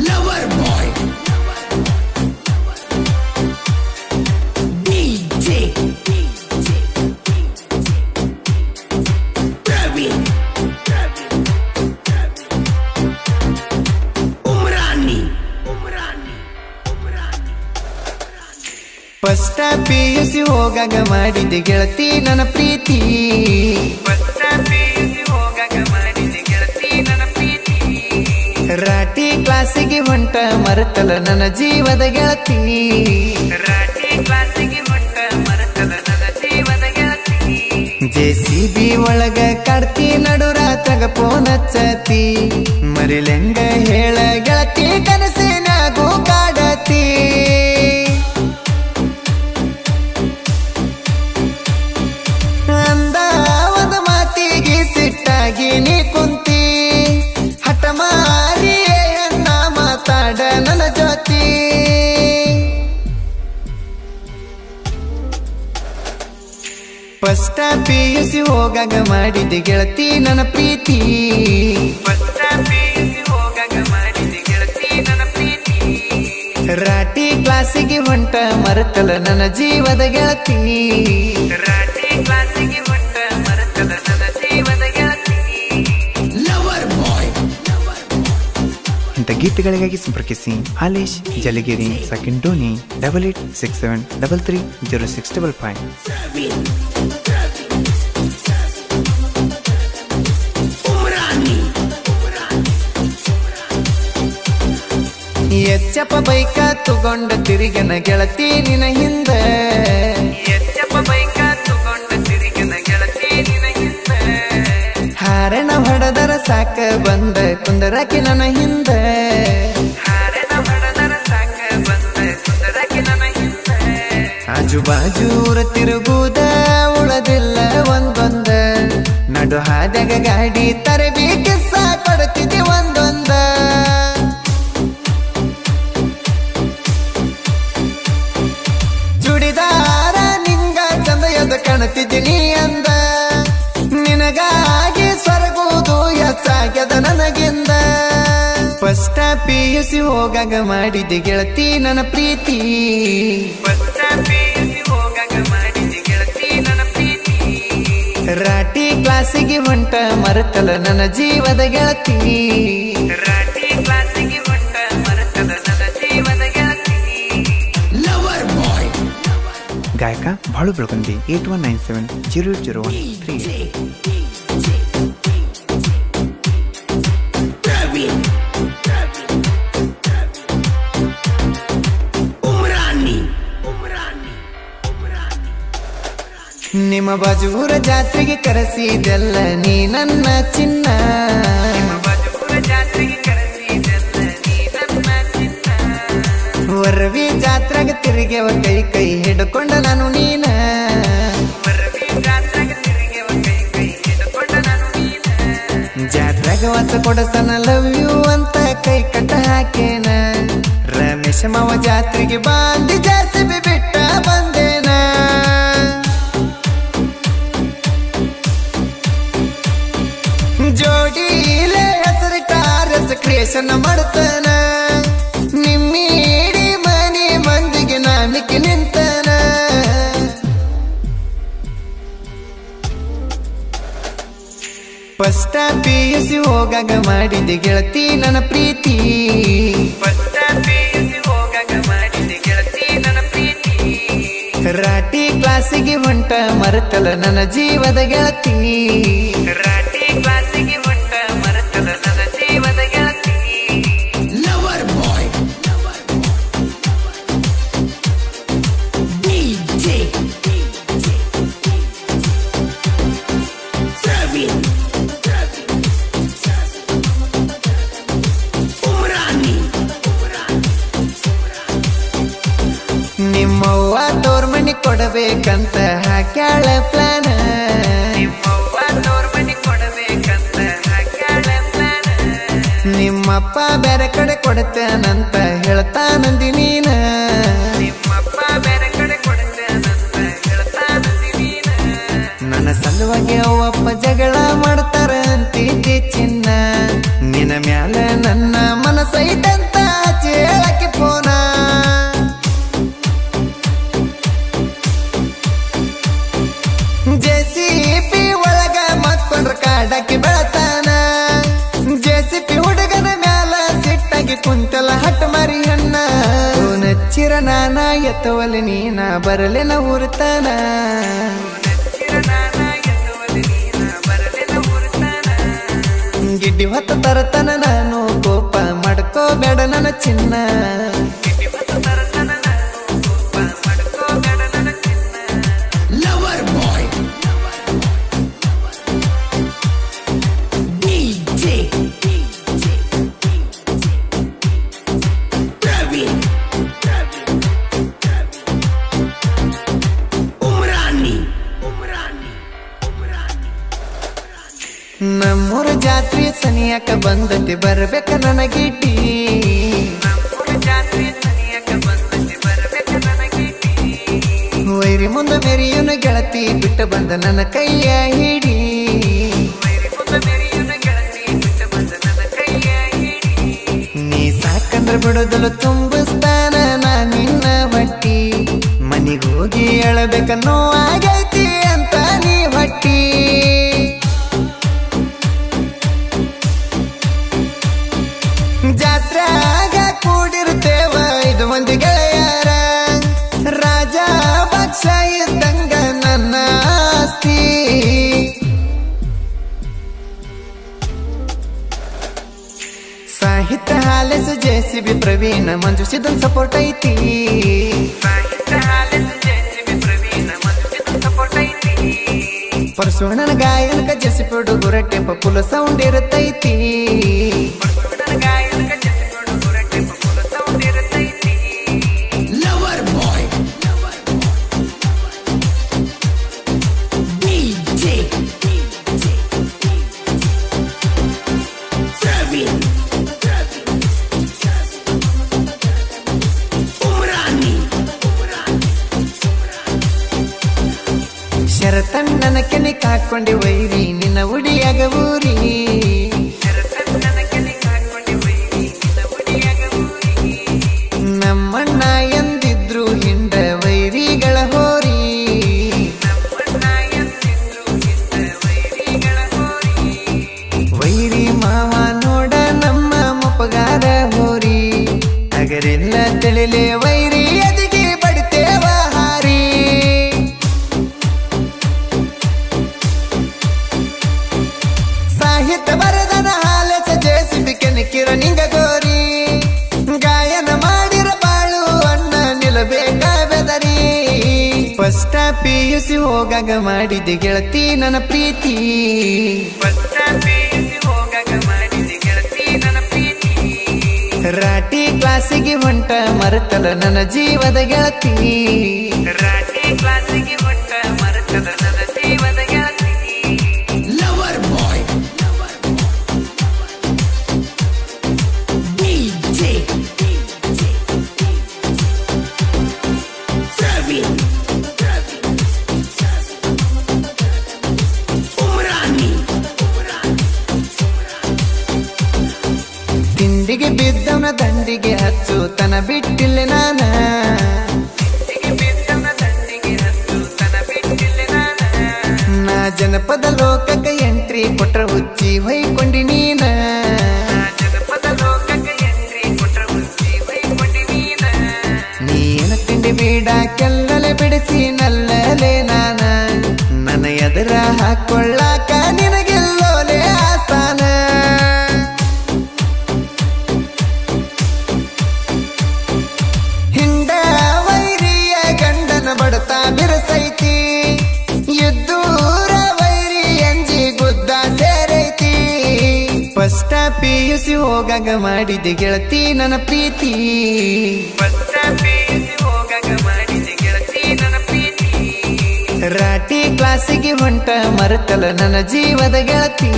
lover boy DJ Praveen Umrani first PUC ಹೋಗಾಗ ಮಾಡಿದೆ ಗೆಳತಿ ನನ್ನ ಪ್ರೀತಿ ರಾಟಿ ಕ್ಲಾಸಿಗೆ ಹೊಂಟ ಮರೆತಲ ನನ್ನ ಜೀವದ ಗೆಳತಿ JCB ಒಳಗ ಕಡ್ತಿ ನಡು ರಾತ್ರಾಗ ಫೋನ್ ಹಚ್ಚತಿ ಮರಿಲೆಂಗ ಹೇಳ ಗೆಳತಿ ಕನಸಿನಾಗೂ ಕಾಡತಿ ಅಂದ ಒಂದು ಮಾತಿಗೆ ಸಿಟ್ಟಾಗಿ ನೀ ಕುಂತಿ ಹಠ ಮಾರಿ ಅನ್ನ ಮಾತಾಡ ನನ್ನ ಜೊತೆ ಫಸ್ಟ್ PUC ಹೋಗಾಗ ಮಾಡಿದೆ ಗೆಳತಿ ನನ್ನ ಪ್ರೀತಿ ರಾಟಿ ಕ್ಲಾಸಿಗೆ ಹೊಂಟ ಮರೆತಲ ನನ್ನ ಜೀವದ ಗೆಳತಿ ಲವರ್ ಬಾಯ್ ಇಂಥ ಗೀತೆಗಳಿಗಾಗಿ ಸಂಪರ್ಕಿಸಿ ಹಾಲೇಶ್ ಜಲಗಿರಿ ಸೆಕೆಂಡ್ ಡೋನಿ 8867330655 ಉಮ್ರಾನಿ ಎಚ್ಚಪ್ಪ ಬೈಕ ತಗೊಂಡ ತಿರುಗನ ಗೆಳತಿ ನಿನ ಹಿಂದ ಹಾರಣ ಹೊಡೆದರ ಸಾಕ ಬಂದ ಕುಂದರಕಿ ನನ್ನ ಹಿಂದ ಆಜು ಬಾಜೂರ ತಿರುಗುದ ಉಳದಿಲ್ಲ ಒಂದೊಂದ ನಡು ಹಾದ್ಯಾಗ ಗಾಡಿ ತರಬೇಕೆ ಕೊಡ್ತಿದ್ದೆ ಒಂದೊಂದ ಚುಡಿದಾರ ನಿಂಗ ಚಂದಯದ ಕಾಣುತ್ತಿದ್ದೀನಿ ಅಂದ ನಿನಗಾಗಿ ಸ್ವರ್ಗುವುದು ಹೆಚ್ಚಾಗ್ಯದ ನನಗಿಂದ ಫಸ್ಟ್ PUC ಹೋಗಾಗ ಮಾಡಿದೆ ಗೆಳತಿ ನನ್ನ ಪ್ರೀತಿ ರಾಟಿ ಕ್ಲಾಸಿಗೆ ಹೊಂಟ ಮರೆತಲ ನನ್ನ ಜೀವದ ಗೆಳತಿ ಲವರ್ ಬಾಯ್ ಗಾಯಕ ಬಾಳು ಬೆಳಗುಂದಿ 81970013 ಪ್ರವೀಣ್ ಉಮ್ರಾನಿ ನಿಮ್ಮ ಬಾಜೂರ ಜಾತ್ರೆಗೆ ಕರೆಸಿದೆಲ್ಲ ನೀ ನನ್ನ ಚಿನ್ನ ವರವಿ ಜಾತ್ರೆಗೆ ತಿರುಗೆವ ಕೈ ಕೈ ಹಿಡ್ಕೊಂಡ ನಾನು ನೀನ ಜಾತ್ರೆಗೆ ವಾಸ ಕೊಡಸನ ಲವ್ ಯು ಅಂತ ಕೈ ಕಟ್ಟ ಹಾಕೇನ ರಮೇಶ ಮಾವ ಜಾತ್ರೆಗೆ ಬಾಂದಿ JCB ಬಿಟ್ಟ ಬಂದೇನ ಜೋಡಿಲೆ ಹೆಸರು ಟಾರಸ್ ಕ್ರಿಯೇಷನ್ ಮಾಡ್ತಾನ ನಿಮ್ಮೀಡಿ ಮನೆ ಮಂದಿಗೆ ನಾಮಿಕೆ ನಿಂತಾನ ಫಸ್ಟ್ PUC ಹೋಗಾಗ ಮಾಡಿದೆ ಗೆಳತಿ ನನ್ನ ಪ್ರೀತಿ ರಾಟಿ ಕ್ಲಾಸಿಗೆ ಹೊಂಟ ಮರೆತಲ ನನ್ನ ಜೀವದ ಗೆಳತಿ lover boy DJ Praveen Umrani ನಿಮ್ಮವ್ವ ತೋರ್ ಮನಿ ಕೊಡಬೇಕಂತ ಹಾಕ್ಯಾಳ ಪ್ಲಾನ ನಿಮ್ಮಪ್ಪ ಬೇರೆ ಕಡೆ ಕೊಡ್ತೇನಂತ ಹೇಳ್ತಾನಂದಿ ನೀನ ನನ್ನ ಸಲುವಾಗಿ ಅವಪ್ಪ ಜಗಳ ಮಾಡ್ತಾರ ಅಂತಿದ್ದೆ ಚಿನ್ನ ನಿನ ಮ್ಯಾಲ ನನ್ನ ಮನಸ್ಸೈತಂತ ಎತ್ತವಲ್ಲಿ ನೀನ ಬರಲೆನ ಊರ್ತಾನ ಗಿಡ್ಡಿ ಹೊತ್ತ ತರತನ ನಾನು ಕೋಪ ಮಾಡ್ಕೋಬೇಡ ನನ್ನ ಚಿನ್ನ Lover boy DJ Praveen Umrani ನಮ್ಮೂರ ಜಾತ್ರೆ ಸನಿಯಕ ಬಂದತಿ ಬರ್ಬೇಕ ನನ್ನ ಗಿಡ್ಡಿ ವೈರಿ ಮುಂದ ಮೆರಿಯುನ ಗೆಳತಿ ಬಿಟ್ಟ ಬಂದ ನನ್ನ ಕೈಯ ಹಿಡಿ ನೀ ಸಾಕಂದ್ರ ಬಿಡೋದಲು ತುಂಬಿಸ್ತಾನ ನಾ ನಿನ್ನ ಹೊಟ್ಟಿ ಮನಿಗ್ ಹೋಗಿ ಅಳಬೇಕನ್ನೋ ಆಗೈತಿ ಅಂತ ನೀ ಹೊಟ್ಟಿ ಜಾತ್ರಾಗ ಕೂಡಿರ್ತೇವ ಇದು ಮಂದಿ ಗೆಳೆಯರ ರಾಜ ಭಕ್ಷ ಇದ್ದಂಗ ನನ್ನ ಆಸ್ತಿ ಸಾಹಿತ್ಯ ಹಾಲೆಸು JCB ಪ್ರವೀಣ ಮಂಜು ಸಿದ್ಧನ್ ಸಪೋರ್ಟ್ ಐತಿ ಪರಶುಣನ ಗಾಯನಕ JCB ಹುಡುಗರ ಟೆಂಪ ಫುಲ್ ಸೌಂಡ್ ಇರುತ್ತೈತಿ Lover boy DJ Praveen Umrani ಶರತಣ್ಣನ ಕೆನೆ ಕಾಕೊಂಡಿ ವೈರಿ ನಿನ್ನ ಉಡಿಯಾಗ ಊರಿ ನಮ್ಮಣ್ಣ ಎಂದಿದ್ರು ಹಿಂಡ ವೈರಿಗಳ ಹೋರಿ ವೈರಿ ಮಾವ ನೋಡ ನಮ್ಮ ಮುಪ್ಪಗಾರ ಹೋರಿ ಅಗರೆಲ್ಲ ತಿಳಿಲೆ ವೈರಿ ಎದಿಗೆ ಬಡಿತೇವ ಹಾರಿ ಸಾಹಿತ್ಯ ಬರೆದನ ಹಾಲೆಸ JCB ಕೆನಕಿರ ನಿಂಗ ಗೋರಿ ಗಾಯನ ಮಾಡಿರ ಬಾಳು ಅಣ್ಣ ನಿಲ್ಲಬೇಕ ಬೆದರಿ ಫಸ್ಟ್ PUC ಹೋಗಾಗ ಮಾಡಿದೆ ಗೆಳತಿ ನನ್ನ ಪ್ರೀತಿ ರಾಟಿ ಕ್ಲಾಸಿಗೆ ಹೊಂಟ ಮರೆತಲ ನನ್ನ ಜೀವದ ಗೆಳತಿ Lover boy DJ Praveen Umrani ತಿಂಡಿಗೆ ಬಿದ್ದವನ ದಂಡಿಗೆ ಹಚ್ಚು ತನ ಬಿಟ್ಟಿಲ್ಲ ನಾನ ನಾ ಜನಪದ ಲೋಕಕ್ಕೆ ಎಂಟ್ರಿ ಕೊಟ್ರ ಹುಚ್ಚಿ ಹೊಯ್ಕೊಂಡಿ ನೀನ ನೀನ ತಿಂಡಿ ಬೀಡ ಕೆಲ್ಲಲೆ ಬಿಡಿಸಿ ನಲ್ಲಲೆ ನಾನ ನನ್ನ ಎದುರ ಹಾಕೊಳ್ಳಾಕ ನಿನಗೆಲ್ಲೋಲೆ ಆಸ್ಥಾನ ಹಿಂಡ ವೈರಿಯ ಗಂಡನ ಬಡತ ಬಿರಸೈತಿ ಯುದ್ದೂರ ವೈರಿ ಅಂಜಿ ಗುದ್ದ ಸೇರೈತಿ ಫಸ್ಟ್ PUC ಹೋಗಾಗ ಮಾಡಿದೆ ಗೆಳತಿ ನನ್ನ ಪ್ರೀತಿ ರಾಟಿ ಕ್ಲಾಸಿಗೆ ಹೊಂಟ ಮರೆತಲ ನನ್ನ ಜೀವದ ಗೆಳತಿ